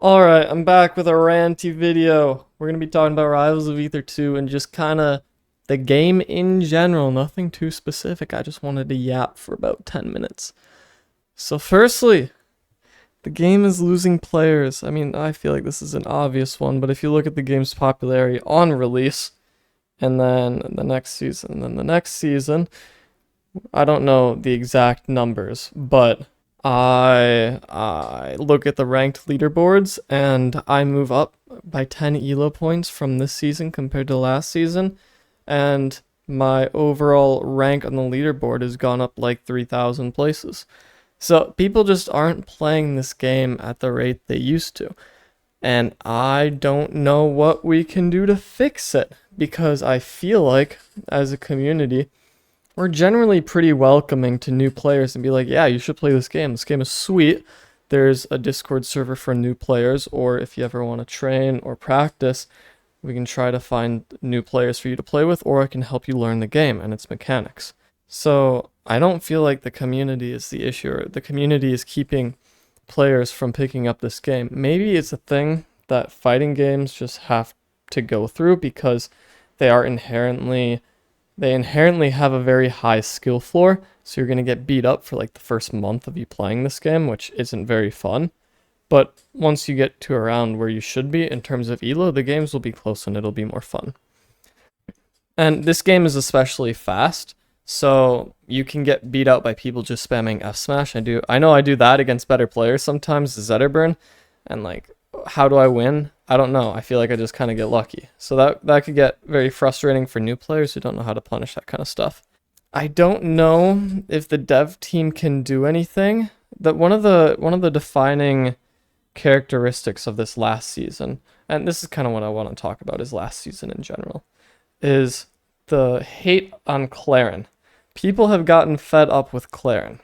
Alright, I'm back with a ranty video. We're gonna be talking about Rivals of Ether 2 and just kinda the game in general. Nothing too specific. I just wanted to yap for about 10 minutes. So firstly, the game is losing players. I mean, I feel like this is an obvious one, but if you look at the game's popularity on release, and then the next season, and then the next season, I don't know the exact numbers, but I look at the ranked leaderboards and I move up by 10 elo points from this season compared to last season, and my overall rank on the leaderboard has gone up like 3,000 places. So people just aren't playing this game at the rate they used to. And I don't know what we can do to fix it, because I feel like as a community we're generally pretty welcoming to new players and be like, yeah, you should play this game. This game is sweet. There's a Discord server for new players, or if you ever want to train or practice, we can try to find new players for you to play with, or I can help you learn the game and its mechanics. So I don't feel like the community is the issue, or the community is keeping players from picking up this game. Maybe it's a thing that fighting games just have to go through because they are inherently have a very high skill floor, so you're going to get beat up for like the first month of you playing this game, which isn't very fun. But once you get to around where you should be in terms of elo, the games will be close and it'll be more fun. And this game is especially fast, so you can get beat out by people just spamming F smash. I know I do that against better players sometimes, the Zetterburn, and like, how do I win? I don't know. I feel like I just kind of get lucky. So that could get very frustrating for new players who don't know how to punish that kind of stuff. I don't know if the dev team can do anything. That one of the defining characteristics of this last season, and this is kind of what I want to talk about, is last season in general, is the hate on Clairen. People have gotten fed up with Clairen,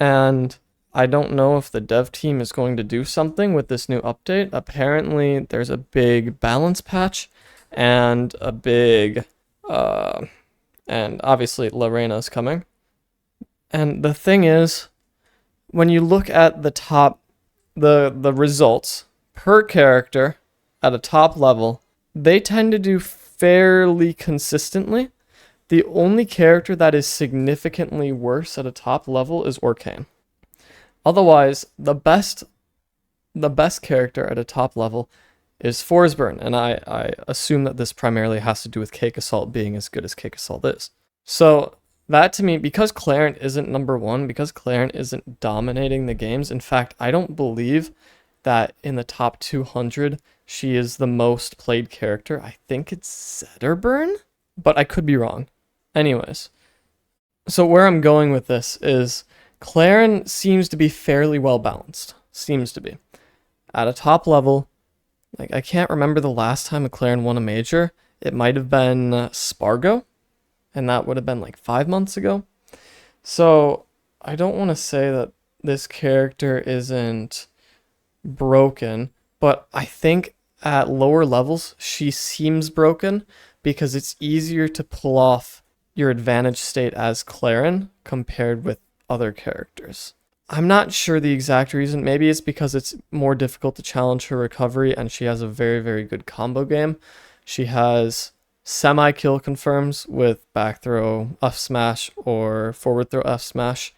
and I don't know if the dev team is going to do something with this new update. Apparently, there's a big balance patch and a big, and obviously Lorena's coming. And the thing is, when you look at the results per character at a top level, they tend to do fairly consistently. The only character that is significantly worse at a top level is Orcane. Otherwise, the best character at a top level is Forsburn, and I assume that this primarily has to do with Cake Assault being as good as Cake Assault is. So that to me, because Clairen isn't number one, because Clairen isn't dominating the games, in fact, I don't believe that in the top 200 she is the most played character. I think it's Zetterburn, but I could be wrong. Anyways, so where I'm going with this is, Clairen seems to be fairly well balanced. Seems to be. At a top level, like, I can't remember the last time a Clairen won a major. It might have been Spargo, and that would have been like 5 months ago. So I don't want to say that this character isn't broken, but I think at lower levels she seems broken because it's easier to pull off your advantage state as Clairen compared with other characters. I'm not sure the exact reason. Maybe it's because it's more difficult to challenge her recovery, and she has a very, very good combo game. She has semi-kill confirms with back throw F smash or forward throw F smash.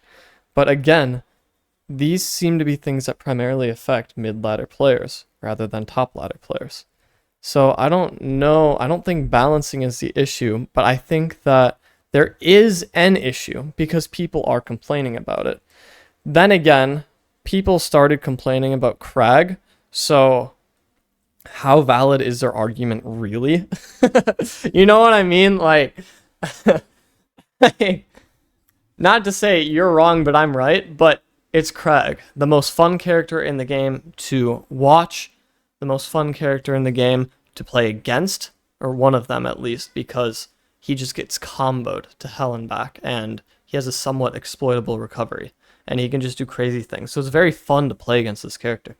But again, these seem to be things that primarily affect mid-ladder players rather than top-ladder players. So I don't know. I don't think balancing is the issue, but I think that there is an issue because people are complaining about it. Then again, people started complaining about Crag, so how valid is their argument really? You know what I mean? Like, not to say you're wrong, but I'm right, but it's Crag, the most fun character in the game to watch, the most fun character in the game to play against, or one of them at least, because he just gets comboed to hell and back, and he has a somewhat exploitable recovery, and he can just do crazy things. So it's very fun to play against this character.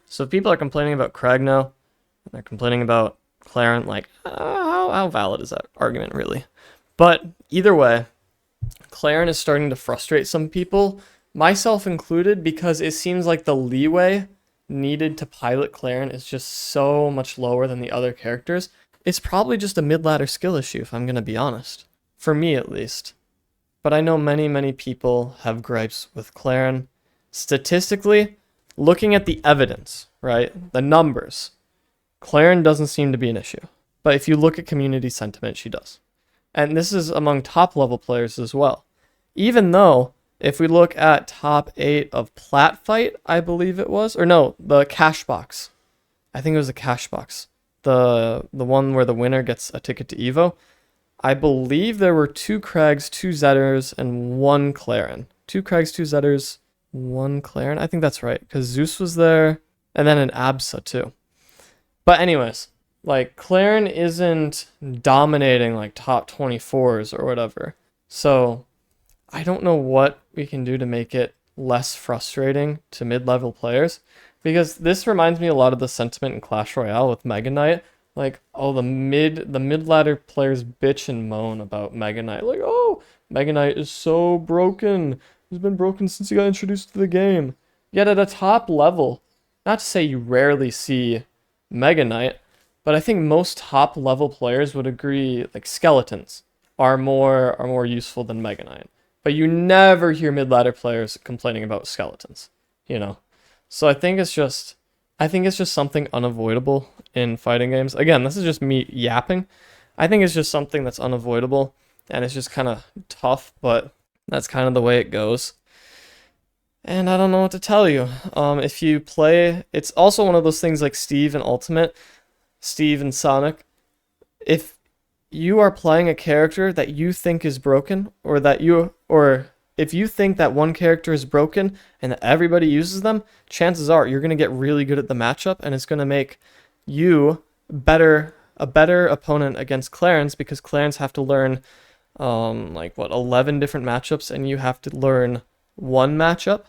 So if people are complaining about Crag now, and they're complaining about Clairen, like, how valid is that argument really? But either way, Clairen is starting to frustrate some people, myself included, because it seems like the leeway needed to pilot Clairen is just so much lower than the other characters. It's probably just a mid-ladder skill issue, if I'm going to be honest. For me, at least. But I know many, many people have gripes with Clairen. Statistically, looking at the evidence, right, the numbers, Clairen doesn't seem to be an issue. But if you look at community sentiment, she does. And this is among top level players as well. Even though, if we look at top 8 of Platfight, I believe it was, or no, the cash box. I think it was the cash box. The one where the winner gets a ticket to Evo. I believe there were 2 Craigs, 2 Zetters, and 1 Clairen. 2 Craigs, 2 Zetters, 1 Clairen. I think that's right, because Zeus was there, and then an Absa too. But anyways, like, Clairen isn't dominating like top 24s or whatever. So I don't know what we can do to make it less frustrating to mid-level players, because this reminds me a lot of the sentiment in Clash Royale with Mega Knight. Like, oh, the mid-ladder players bitch and moan about Mega Knight. Like, oh, Mega Knight is so broken. He's been broken since he got introduced to the game. Yet at a top level, not to say you rarely see Mega Knight, but I think most top level players would agree like skeletons are more useful than Mega Knight. But you never hear mid-ladder players complaining about skeletons, you know. So I think it's just something unavoidable in fighting games. Again, this is just me yapping. I think it's just something that's unavoidable, and it's just kind of tough, but that's kind of the way it goes. And I don't know what to tell you. If you play, it's also one of those things like Steve and Ultimate, Steve and Sonic. If you are playing a character that you think is broken, or if you think that one character is broken and that everybody uses them, chances are you're going to get really good at the matchup, and it's going to make you a better opponent against Clairens, because Clairens have to learn 11 different matchups, and you have to learn one matchup.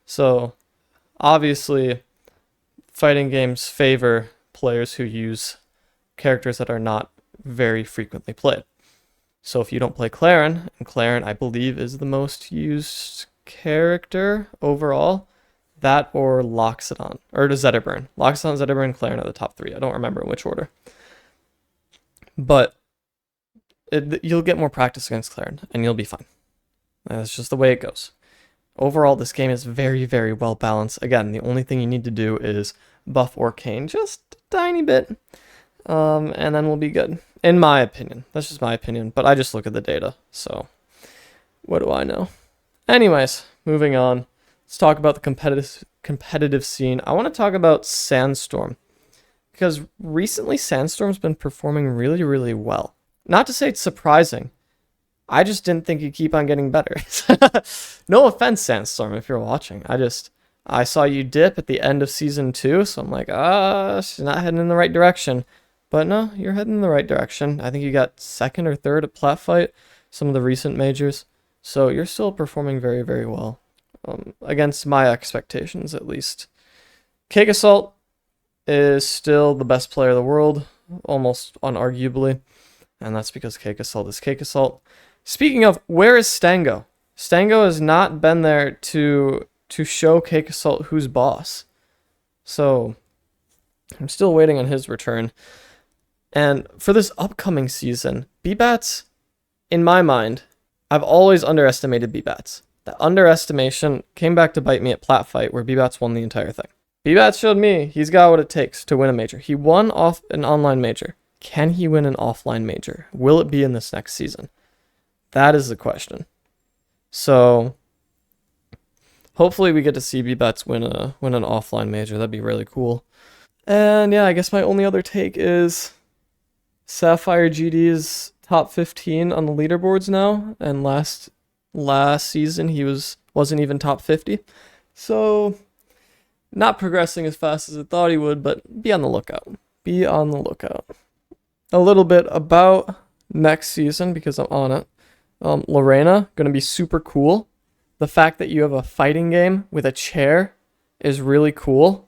So obviously fighting games favor players who use characters that are not very frequently played. So if you don't play Clairen, and Clairen I believe is the most used character overall, that or Loxodon, or the Zetterburn. Loxodon, Zetterburn, Clairen are the top 3. I don't remember in which order. But you'll get more practice against Clairen, and you'll be fine. That's just the way it goes. Overall, this game is very, very well balanced. Again, the only thing you need to do is buff Orcane just a tiny bit, and then we'll be good. In my opinion. That's just my opinion, but I just look at the data, so what do I know? Anyways, moving on. Let's talk about the competitive scene. I want to talk about Sandstorm, because recently Sandstorm's been performing really, really well. Not to say it's surprising. I just didn't think you'd keep on getting better. No offense, Sandstorm, if you're watching. I saw you dip at the end of Season 2, so I'm like, she's not heading in the right direction. But no, you're heading in the right direction. I think you got 2nd or 3rd at Platfight, some of the recent majors. So you're still performing very, very well. Against my expectations, at least. Cake Assault is still the best player in the world, almost unarguably. And that's because Cake Assault is Cake Assault. Speaking of, where is Stango? Stango has not been there to show Cake Assault who's boss. So I'm still waiting on his return. And for this upcoming season, B-Bats, in my mind, I've always underestimated B-Bats. That underestimation came back to bite me at Platfight, where B-Bats won the entire thing. B-Bats showed me he's got what it takes to win a major. He won off an online major. Can he win an offline major? Will it be in this next season? That is the question. So hopefully we get to see B-Bats win an offline major. That'd be really cool. And yeah, I guess my only other take is Sapphire GD's top 15 on the leaderboards now, and last season he wasn't even top 50. So not progressing as fast as I thought he would, but be on the lookout. Be on the lookout. A little bit about next season, because I'm on it. Lorena, going to be super cool. The fact that you have a fighting game with a chair is really cool.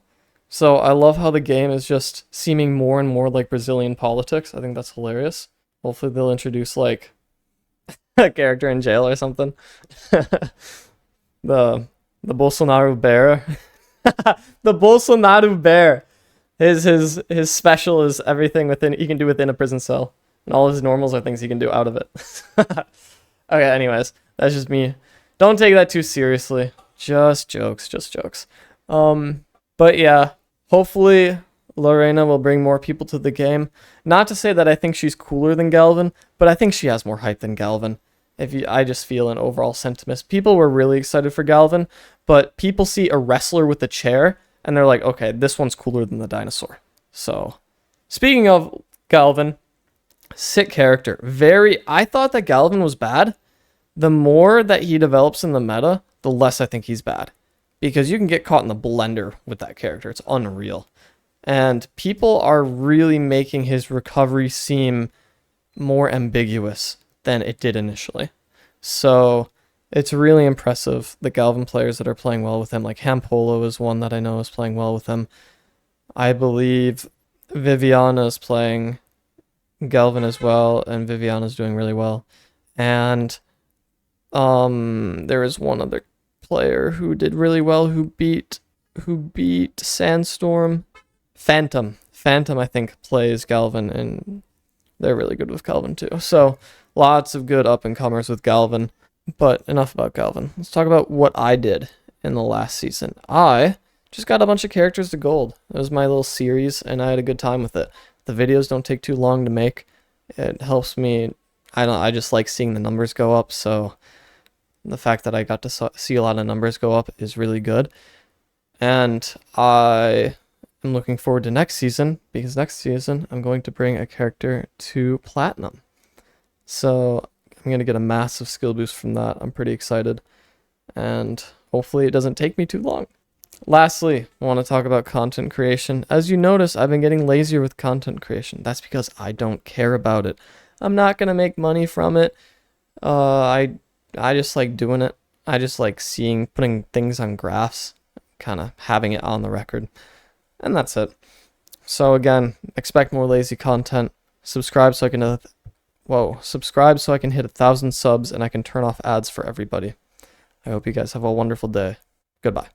So I love how the game is just seeming more and more like Brazilian politics. I think that's hilarious. Hopefully they'll introduce like a character in jail or something. The Bolsonaro bear. The Bolsonaro bear. His special is everything within he can do within a prison cell, and all his normals are things he can do out of it. Okay, anyways, that's just me. Don't take that too seriously. Just jokes, just jokes. But yeah, hopefully Lorena will bring more people to the game. Not to say that I think she's cooler than Galvan, but I think she has more hype than Galvan. I just feel an overall sentiment. People were really excited for Galvan, but people see a wrestler with a chair and they're like, okay, this one's cooler than the dinosaur. So, speaking of Galvan, sick character. I thought that Galvan was bad. The more that he develops in the meta, the less I think he's bad. Because you can get caught in the blender with that character. It's unreal. And people are really making his recovery seem more ambiguous than it did initially. So it's really impressive, the Galvan players that are playing well with him. Like Hampolo is one that I know is playing well with him. I believe Viviana is playing Galvan as well, and Viviana's doing really well. And there is one other player who did really well who beat Sandstorm. Phantom, I think, plays Galvan, and they're really good with Galvan too. So lots of good up and comers with Galvan. But enough about Galvan. Let's talk about what I did in the last season. I just got a bunch of characters to gold. It was my little series, and I had a good time with it. The videos don't take too long to make. It helps me. I just like seeing the numbers go up. So the fact that I got to see a lot of numbers go up is really good. And I am looking forward to next season, because next season I'm going to bring a character to Platinum. So I'm going to get a massive skill boost from that. I'm pretty excited. And hopefully it doesn't take me too long. Lastly, I want to talk about content creation. As you notice, I've been getting lazier with content creation. That's because I don't care about it. I'm not going to make money from it. I just like doing it. I just like putting things on graphs, kind of having it on the record. And that's it. So again, expect more lazy content. Subscribe so I can hit 1,000 subs and I can turn off ads for everybody. I hope you guys have a wonderful day. Goodbye.